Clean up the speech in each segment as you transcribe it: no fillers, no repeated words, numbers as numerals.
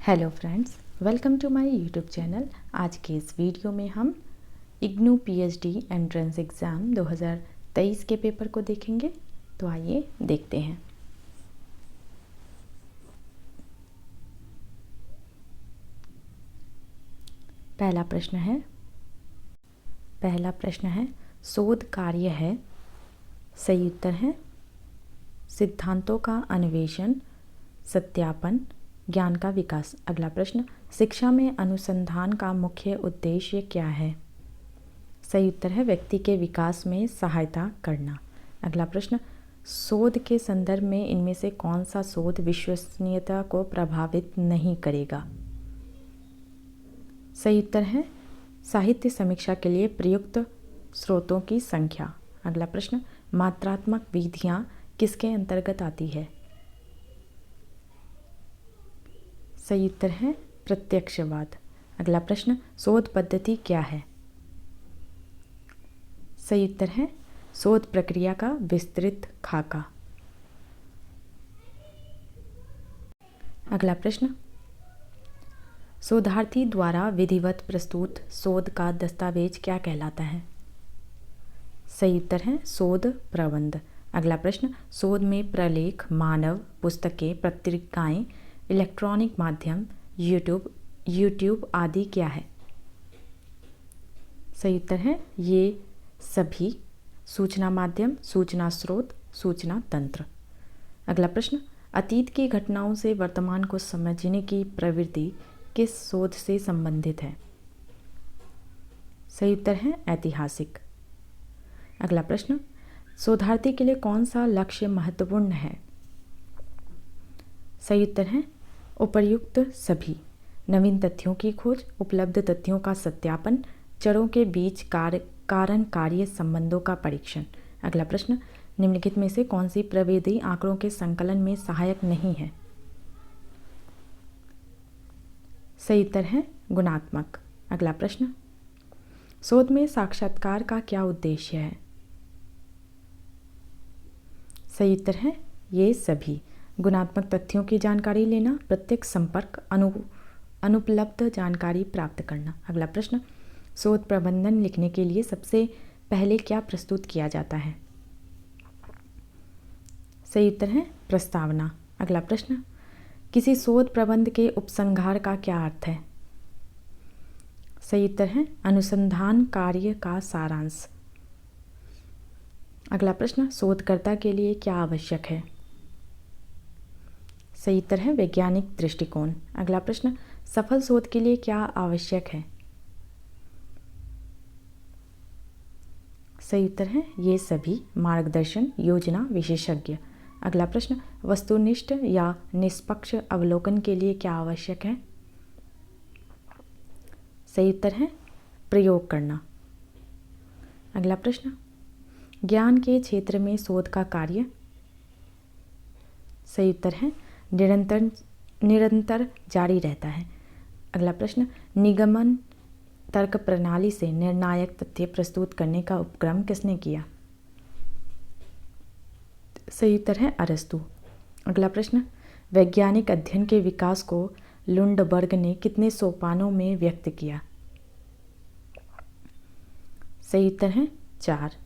Hello friends, welcome to my YouTube channel. आज के इस वीडियो में हम इग्नू पीएचडी एंट्रेंस एग्ज़ाम 2023 के पेपर को देखेंगे। तो आइए देखते हैं। पहला प्रश्न है शोध कार्य है। सही उत्तर है सिद्धांतों का अन्वेषण, सत्यापन, ज्ञान का विकास। अगला प्रश्न, शिक्षा में अनुसंधान का मुख्य उद्देश्य क्या है? सही उत्तर है व्यक्ति के विकास में सहायता करना। अगला प्रश्न, शोध के संदर्भ में इनमें से कौन सा शोध विश्वसनीयता को प्रभावित नहीं करेगा? सही उत्तर है साहित्य समीक्षा के लिए प्रयुक्त स्रोतों की संख्या। अगला प्रश्न, मात्रात्मक विधियां किसके अंतर्गत आती है? सही उत्तर है प्रत्यक्षवाद। अगला प्रश्न, शोध पद्धति क्या है? सही उत्तर है शोध प्रक्रिया का विस्तृत खाका। अगला प्रश्न, शोधार्थी द्वारा विधिवत प्रस्तुत शोध का दस्तावेज क्या कहलाता है? सही उत्तर है शोध प्रबंध। अगला प्रश्न, शोध में प्रलेख, मानव, पुस्तकें, पत्रिकाएं, इलेक्ट्रॉनिक माध्यम, यूट्यूब आदि क्या है? सही उत्तर है ये सभी सूचना माध्यम, सूचना स्रोत, सूचना तंत्र। अगला प्रश्न, अतीत की घटनाओं से वर्तमान को समझने की प्रवृत्ति किस शोध से संबंधित है? सही उत्तर है ऐतिहासिक। अगला प्रश्न, शोधार्थी के लिए कौन सा लक्ष्य महत्वपूर्ण है? सही उत्तर है उपर्युक्त सभी। नवीन तथ्यों की खोज, उपलब्ध तथ्यों का सत्यापन, चरों के बीच कारण कार्य संबंधों का परीक्षण। अगला प्रश्न, निम्नलिखित में से कौन सी प्रविधि आंकड़ों के संकलन में सहायक नहीं है? सही उत्तर है गुणात्मक। अगला प्रश्न, शोध में साक्षात्कार का क्या उद्देश्य है? सही उत्तर है ये सभी। गुणात्मक तथ्यों की जानकारी लेना, प्रत्यक्ष संपर्क, अनुपलब्ध जानकारी प्राप्त करना। अगला प्रश्न, शोध प्रबंधन लिखने के लिए सबसे पहले क्या प्रस्तुत किया जाता है? सही उत्तर है प्रस्तावना। अगला प्रश्न, किसी शोध प्रबंध के उपसंहार का क्या अर्थ है? सही उत्तर है अनुसंधान कार्य का सारांश। अगला प्रश्न, शोधकर्ता के लिए क्या आवश्यक है? सही उत्तर है वैज्ञानिक दृष्टिकोण। अगला प्रश्न, सफल शोध के लिए क्या आवश्यक है? सही उत्तर है ये सभी मार्गदर्शन, योजना, विशेषज्ञ। अगला प्रश्न, वस्तुनिष्ठ या निष्पक्ष अवलोकन के लिए क्या आवश्यक है? सही उत्तर है प्रयोग करना। अगला प्रश्न, ज्ञान के क्षेत्र में शोध का कार्य? सही उत्तर है निरंतर जारी रहता है। अगला प्रश्न, निगमन तर्क प्रणाली से निर्णायक तथ्य प्रस्तुत करने का उपक्रम किसने किया? सही उत्तर है अरस्तू। अगला प्रश्न, वैज्ञानिक अध्ययन के विकास को लुंडबर्ग ने कितने सोपानों में व्यक्त किया? सही उत्तर है 4।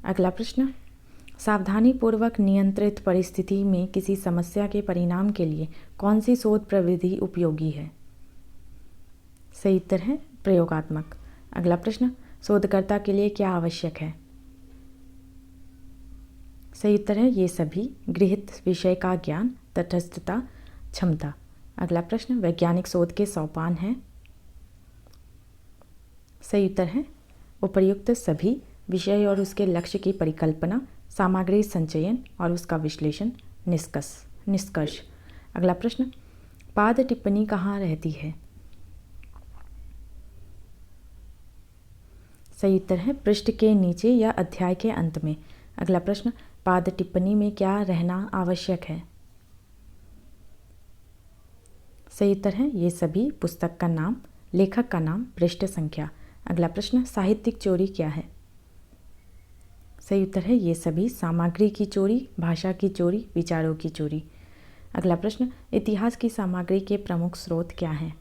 अगला प्रश्न, सावधानीपूर्वक नियंत्रित परिस्थिति में किसी समस्या के परिणाम के लिए कौन सी शोध प्रविधि उपयोगी है? सही उत्तर है प्रयोगात्मक। अगला प्रश्न, शोधकर्ता के लिए क्या आवश्यक है? सही उत्तर है ये सभी गृहीत विषय का ज्ञान, तटस्थता, क्षमता। अगला प्रश्न, वैज्ञानिक शोध के सोपान हैं? सही उत्तर है उपर्युक्त सभी विषय और उसके लक्ष्य की परिकल्पना, सामग्री संचयन और उसका विश्लेषण, निष्कर्ष। अगला प्रश्न, पाद टिप्पणी कहाँ रहती है? सही उत्तर है पृष्ठ के नीचे या अध्याय के अंत में। अगला प्रश्न, पाद टिप्पणी में क्या रहना आवश्यक है? सही उत्तर है ये सभी पुस्तक का नाम, लेखक का नाम, पृष्ठ संख्या। अगला प्रश्न, साहित्यिक चोरी क्या है? सही उत्तर है ये सभी सामग्री की चोरी, भाषा की चोरी, विचारों की चोरी। अगला प्रश्न, इतिहास की सामग्री के प्रमुख स्रोत क्या हैं?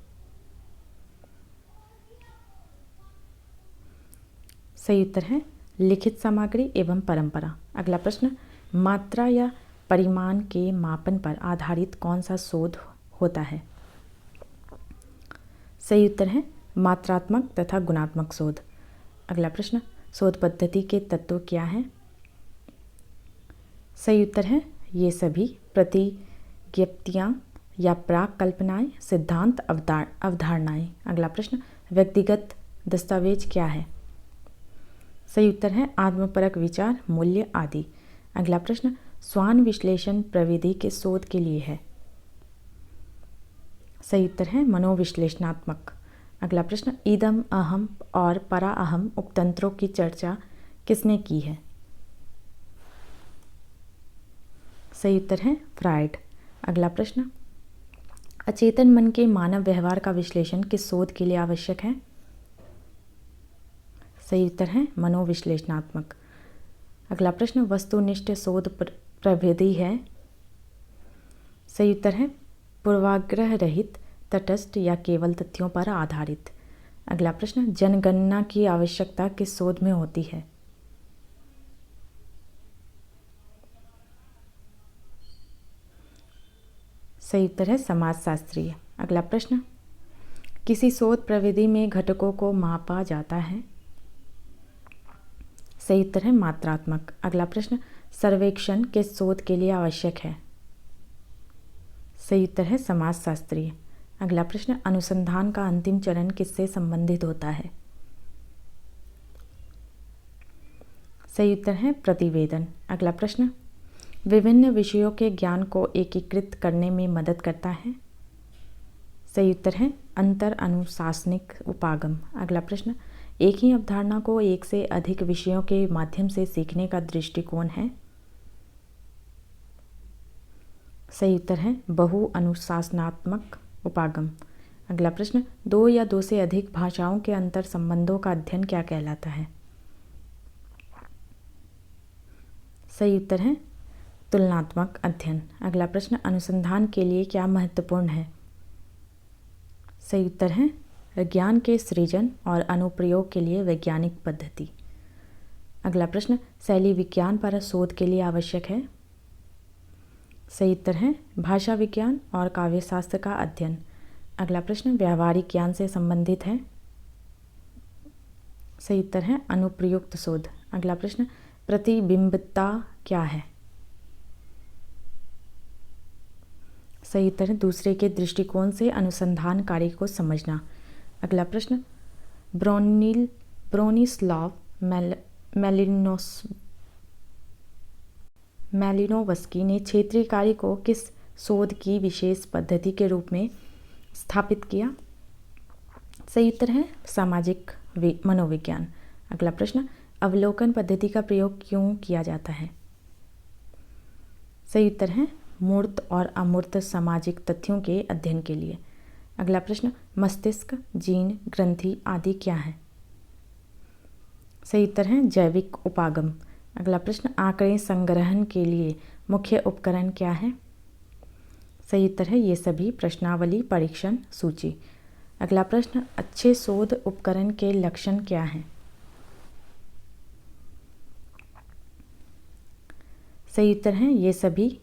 सही उत्तर है लिखित सामग्री एवं परंपरा। अगला प्रश्न, मात्रा या परिमाण के मापन पर आधारित कौन सा शोध होता है? सही उत्तर है मात्रात्मक तथा गुणात्मक शोध। अगला प्रश्न, शोध पद्धति के तत्व क्या हैं? सही उत्तर है ये सभी प्रतिज्ञप्तियाँ या प्राक कल्पनाएं, सिद्धांत, अवधारणाएं। अगला प्रश्न, व्यक्तिगत दस्तावेज क्या है? सही उत्तर है आत्मपरक विचार, मूल्य आदि। अगला प्रश्न, स्वान विश्लेषण प्रविधि के शोध के लिए है? सही उत्तर है मनोविश्लेषणात्मक। अगला प्रश्न, इदम, अहम और परा अहम उपतंत्रों की चर्चा किसने की है? सही उत्तर है फ्रायड। अगला प्रश्न, अचेतन मन के मानव व्यवहार का विश्लेषण किस शोध के लिए आवश्यक है? सही उत्तर है मनोविश्लेषणात्मक। अगला प्रश्न, वस्तुनिष्ठ शोध प्रविधि है? सही उत्तर है पूर्वाग्रह रहित, तटस्थ या केवल तथ्यों पर आधारित। अगला प्रश्न, जनगणना की आवश्यकता किस शोध में होती है? सही उत्तर है समाजशास्त्रीय। अगला प्रश्न, किसी शोध प्रविधि में घटकों को मापा जाता है? सही उत्तर है मात्रात्मक। अगला प्रश्न, सर्वेक्षण किस शोध के लिए आवश्यक है? सही उत्तर है समाजशास्त्रीय। अगला प्रश्न, अनुसंधान का अंतिम चरण किससे संबंधित होता है? सही उत्तर है प्रतिवेदन। अगला प्रश्न, विभिन्न विषयों के ज्ञान को एकीकृत करने में मदद करता है? सही उत्तर है अंतर अनुशासनिक उपागम। अगला प्रश्न, एक ही अवधारणा को एक से अधिक विषयों के माध्यम से सीखने का दृष्टिकोण है? सही उत्तर है बहु अनुशासनात्मक उपागम। अगला प्रश्न, दो या दो से अधिक भाषाओं के अंतर संबंधों का अध्ययन क्या कहलाता है? सही उत्तर है तुलनात्मक अध्ययन। अगला प्रश्न, अनुसंधान के लिए क्या महत्वपूर्ण है? सही उत्तर है ज्ञान के सृजन और अनुप्रयोग के लिए वैज्ञानिक पद्धति। अगला प्रश्न, शैली विज्ञान पर शोध के लिए आवश्यक है? सही उत्तर है भाषा विज्ञान और काव्यशास्त्र का अध्ययन। अगला प्रश्न, व्यावहारिक ज्ञान से संबंधित है? सही उत्तर है अनुप्रयुक्त शोध। अगला प्रश्न, प्रतिबिंबितता क्या है? सही उत्तर है दूसरे के दृष्टिकोण से अनुसंधान कार्य को समझना। अगला प्रश्न, ब्रोनिस्लाव मैलिनोवस्की ने क्षेत्रीय कार्य को किस शोध की विशेष पद्धति के रूप में स्थापित किया? सही उत्तर है सामाजिक मनोविज्ञान। अगला प्रश्न, अवलोकन पद्धति का प्रयोग क्यों किया जाता है? सही उत्तर है मूर्त और अमूर्त सामाजिक तथ्यों के अध्ययन के लिए। अगला प्रश्न, मस्तिष्क, जीन, ग्रंथि आदि क्या है? सही उत्तर है जैविक उपागम। अगला प्रश्न, आंकड़े संग्रहण के लिए मुख्य उपकरण क्या है? सही उत्तर है ये सभी प्रश्नावली, परीक्षण, सूची। अगला प्रश्न, अच्छे शोध उपकरण के लक्षण क्या हैं? सही उत्तर है ये सभी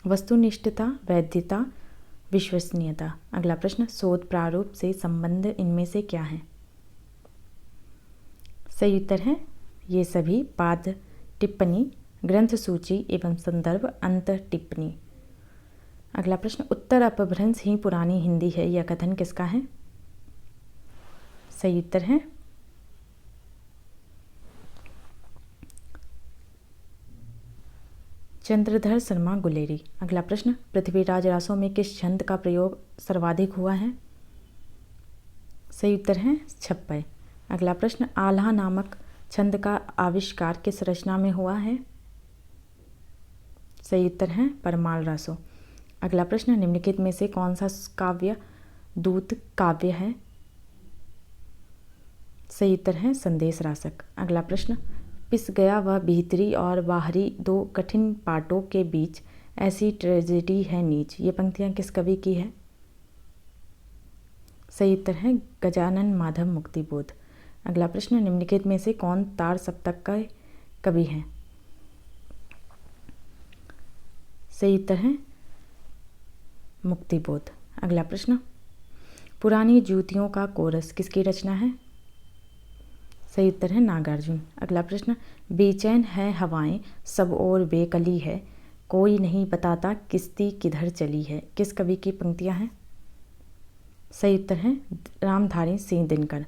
वस्तुनिष्ठता, वैधता, विश्वसनीयता। अगला प्रश्न, शोध प्रारूप से संबंध इनमें से क्या है? सही उत्तर है ये सभी पाद टिप्पणी, ग्रंथ सूची एवं संदर्भ अंत टिप्पणी। अगला प्रश्न, उत्तर अपभ्रंश ही पुरानी हिंदी है, यह कथन किसका है? सही उत्तर है चंद्रधर शर्मा गुलेरी। अगला प्रश्न, पृथ्वीराज रासो में किस छंद का प्रयोग सर्वाधिक हुआ है? सही उत्तर है छप्पय। अगला प्रश्न, आल्हा नामक छंद का आविष्कार किस रचना में हुआ है? सही उत्तर है परमाल रासो। अगला प्रश्न, निम्नलिखित में से कौन सा काव्य दूत काव्य है? सही उत्तर है संदेश रासक। अगला प्रश्न, पिस गया वह भीतरी और बाहरी दो कठिन पाटों के बीच ऐसी ट्रेजेडी है नीच। ये पंक्तियाँ किस कवि की है? सही उत्तर है गजानन माधव मुक्तिबोध। अगला प्रश्न, निम्नलिखित में से कौन तार सप्तक का कवि है? सही उत्तर है मुक्तिबोध। अगला प्रश्न, पुरानी जूतियों का कोरस किसकी रचना है? सही उत्तर है नागार्जुन। अगला प्रश्न, बेचैन है हवाएं सब और बेकली है, कोई नहीं बताता किश्ती किधर चली है। किस कवि की पंक्तियां हैं? सही उत्तर है रामधारी सिंह दिनकर।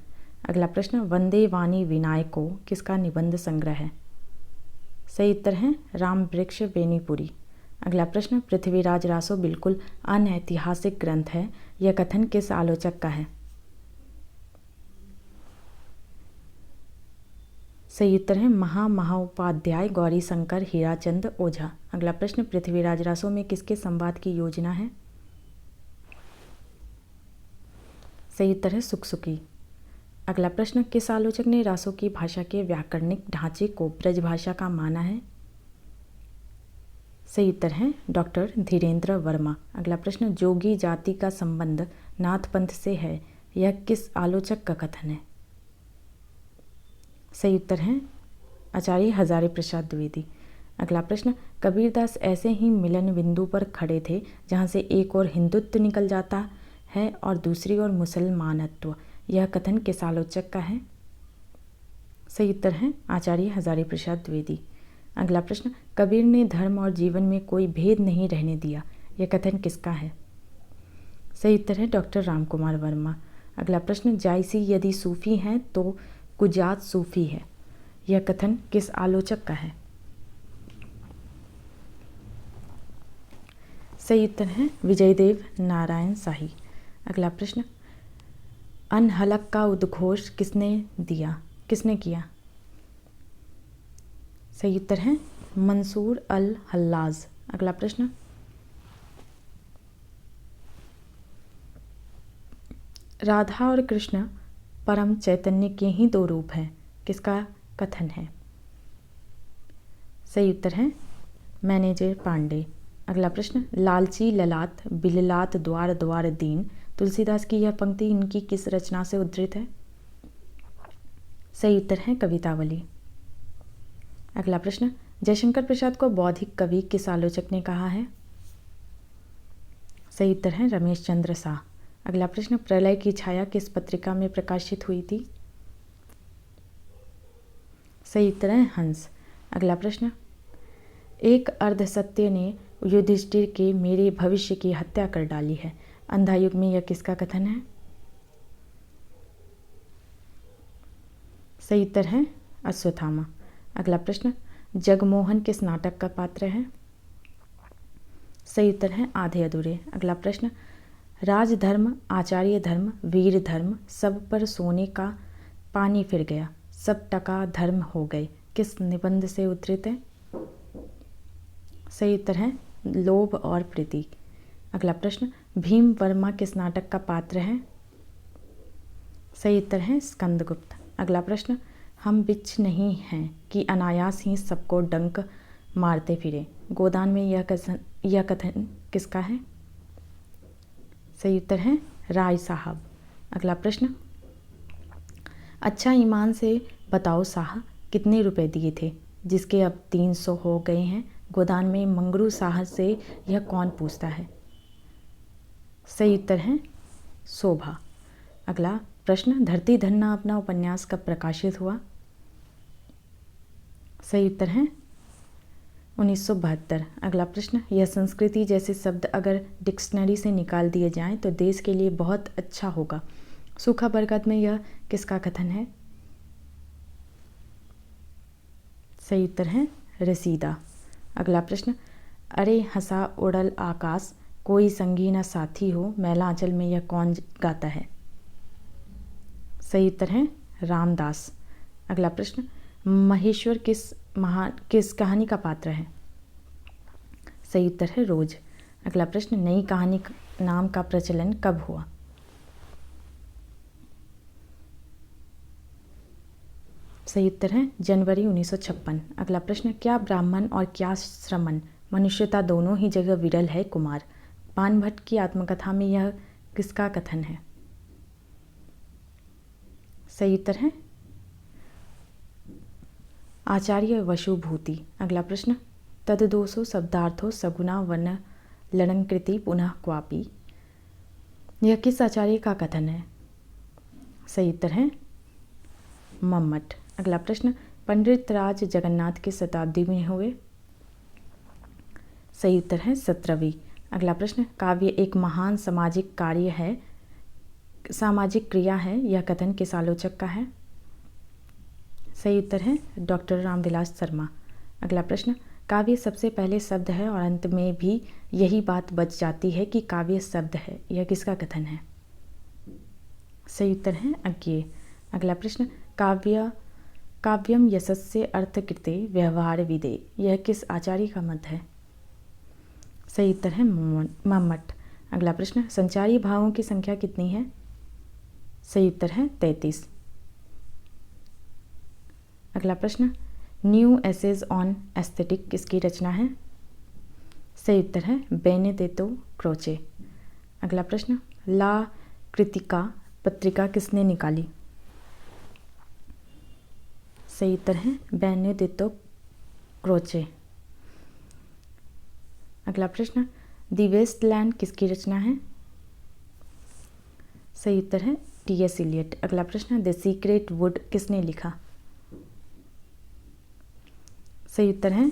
अगला प्रश्न, वंदे वाणी विनायको किसका निबंध संग्रह है? सही उत्तर है राम वृक्ष बेनीपुरी। अगला प्रश्न, पृथ्वीराज रासो बिल्कुल अनैतिहासिक ग्रंथ है, यह कथन किस आलोचक का है? सही उत्तर है महामहोपाध्याय गौरी शंकर हीराचंद ओझा। अगला प्रश्न, पृथ्वीराज रासो में किसके संवाद की योजना है? सही उत्तर है सुकसुकी। अगला प्रश्न, किस आलोचक ने रासो की भाषा के व्याकरणिक ढांचे को ब्रजभाषा का माना है? सही उत्तर है डॉक्टर धीरेन्द्र वर्मा। अगला प्रश्न, जोगी जाति का संबंध नाथ पंथ से है, यह किस आलोचक का कथन है? सही उत्तर है आचार्य हजारी प्रसाद द्विवेदी। अगला प्रश्न, कबीरदास ऐसे ही मिलन बिंदु पर खड़े थे जहाँ से एक और हिंदुत्व निकल जाता है और दूसरी ओर मुसलमानत्व, यह कथन किस आलोचक का है? सही उत्तर है आचार्य हजारी प्रसाद द्विवेदी। अगला प्रश्न, कबीर ने धर्म और जीवन में कोई भेद नहीं रहने दिया, यह कथन किसका है? सही उत्तर है डॉक्टर रामकुमार वर्मा। अगला प्रश्न, जायसी यदि सूफी हैं तो कुजात सूफी है, यह कथन किस आलोचक का है? सही उत्तर है विजयदेव नारायण शाही। अगला प्रश्न, अनहलक का उद्घोष किसने किया? सही उत्तर है मंसूर अल हल्लाज। अगला प्रश्न, राधा और कृष्ण परम चैतन्य के ही दो रूप हैं, किसका कथन है? सही उत्तर है मैनेजर पांडे। अगला प्रश्न, लालची ललाट बिललात द्वार द्वार दीन, तुलसीदास की यह पंक्ति इनकी किस रचना से उद्धृत है? सही उत्तर है कवितावली। अगला प्रश्न, जयशंकर प्रसाद को बौद्धिक कवि किस आलोचक ने कहा है? सही उत्तर है रमेश चंद्र शाह। अगला प्रश्न, प्रलय की छाया किस पत्रिका में प्रकाशित हुई थी? सही उत्तर है हंस। अगला प्रश्न, एक अर्धसत्य ने युधिष्ठिर के मेरे भविष्य की हत्या कर डाली है, अंधा युग में यह किसका कथन है? सही उत्तर है अश्वत्थामा। अगला प्रश्न, जगमोहन किस नाटक का पात्र है? सही उत्तर है आधे अधूरे। अगला प्रश्न, राजधर्म आचार्य धर्म वीर धर्म सब पर सोने का पानी फिर गया, सब टका धर्म हो गए, किस निबंध से उद्धृत है? सही उत्तर है लोभ और प्रीति। अगला प्रश्न, भीम वर्मा किस नाटक का पात्र है? सही उत्तर है स्कंदगुप्त। अगला प्रश्न, हम बिच्छ नहीं हैं कि अनायास ही सबको डंक मारते फिरे, गोदान में यह कथन किसका है? सही उत्तर है राय साहब। अगला प्रश्न, अच्छा ईमान से बताओ शाह कितने रुपए दिए थे जिसके अब 300 हो गए हैं, गोदान में मंगरू शाह से यह कौन पूछता है? सही उत्तर है शोभा। अगला प्रश्न, धरती धन्ना अपना उपन्यास कब प्रकाशित हुआ? सही उत्तर है 1972। अगला प्रश्न, यह संस्कृति जैसे शब्द अगर डिक्शनरी से निकाल दिए जाएं तो देश के लिए बहुत अच्छा होगा, सूखा बरगद में यह किसका कथन है? सही उत्तर है रसीदा। अगला प्रश्न, अरे हंसा उड़ल आकाश कोई संगी न साथी हो, मैला आंचल में यह कौन गाता है? सही उत्तर है रामदास। अगला प्रश्न, महेश्वर किस कहानी का पात्र है? सही उत्तर है रोज। अगला प्रश्न, नई कहानी नाम का प्रचलन कब हुआ? सही उत्तर है जनवरी 1956। अगला प्रश्न, क्या ब्राह्मण और क्या श्रमण मनुष्यता दोनों ही जगह विरल है कुमार। पान भट्ट की आत्मकथा में यह किसका कथन है? सही उत्तर है आचार्य वशुभूति। अगला प्रश्न, तददोषो शब्दार्थो सगुणा वर्ण ललंकृति पुनः क्वापि, यह किस आचार्य का कथन है? सही उत्तर है मम्मट। अगला प्रश्न, पंडित राज जगन्नाथ किस शताब्दी में हुए? सही उत्तर है 17वीं। अगला प्रश्न, काव्य एक महान सामाजिक कार्य है, सामाजिक क्रिया है, यह कथन किस आलोचक का है? सही उत्तर है डॉक्टर रामविलास शर्मा। अगला प्रश्न, काव्य सबसे पहले शब्द है और अंत में भी यही बात बच जाती है कि काव्य शब्द है, यह किसका कथन है? सही उत्तर है अज्ञेय। अगला प्रश्न, काव्यम यशस्य अर्थकृते व्यवहार विदे, यह किस आचार्य का मत है? सही उत्तर है मम्मट। अगला प्रश्न, संचारी भावों की संख्या कितनी है? सही उत्तर है 33। अगला प्रश्न, न्यू एसेज ऑन एस्थेटिक किसकी रचना है? सही उत्तर है बेनेडेत्तो क्रोचे। अगला प्रश्न, ला कृतिका पत्रिका किसने निकाली? सही उत्तर है बेनेडेत्तो क्रोचे। अगला प्रश्न, दी वेस्टलैंड किसकी रचना है? सही उत्तर है टी.एस. इलियट। अगला प्रश्न, द सीक्रेट वुड किसने लिखा? सही उत्तर है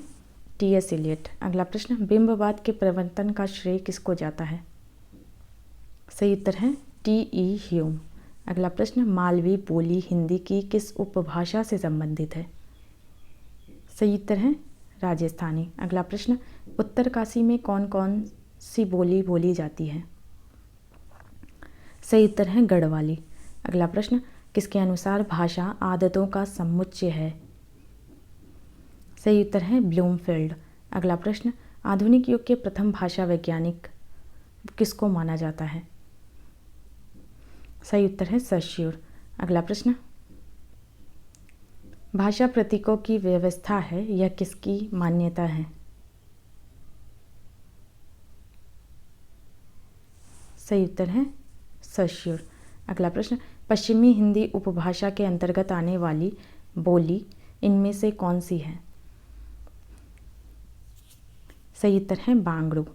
टी.एस. इलियट। अगला प्रश्न, बिंबवाद के प्रवर्तन का श्रेय किसको जाता है? सही उत्तर है टी.ई. ह्यूम। अगला प्रश्न, मालवी बोली हिंदी की किस उपभाषा से संबंधित है? सही उत्तर है राजस्थानी। अगला प्रश्न, उत्तरकाशी में कौन कौन सी बोली बोली जाती है? सही उत्तर है गढ़वाली। अगला प्रश्न, किसके अनुसार भाषा आदतों का समुच्चय है? सही उत्तर है ब्लूमफील्ड। अगला प्रश्न, आधुनिक युग के प्रथम भाषा वैज्ञानिक किसको माना जाता है? सही उत्तर है सश्योर। अगला प्रश्न, भाषा प्रतीकों की व्यवस्था है, यह किसकी मान्यता है? सही उत्तर है सश्योर। अगला प्रश्न, पश्चिमी हिंदी उपभाषा के अंतर्गत आने वाली बोली इनमें से कौन सी है? सही उत्तर है बांगड़ू।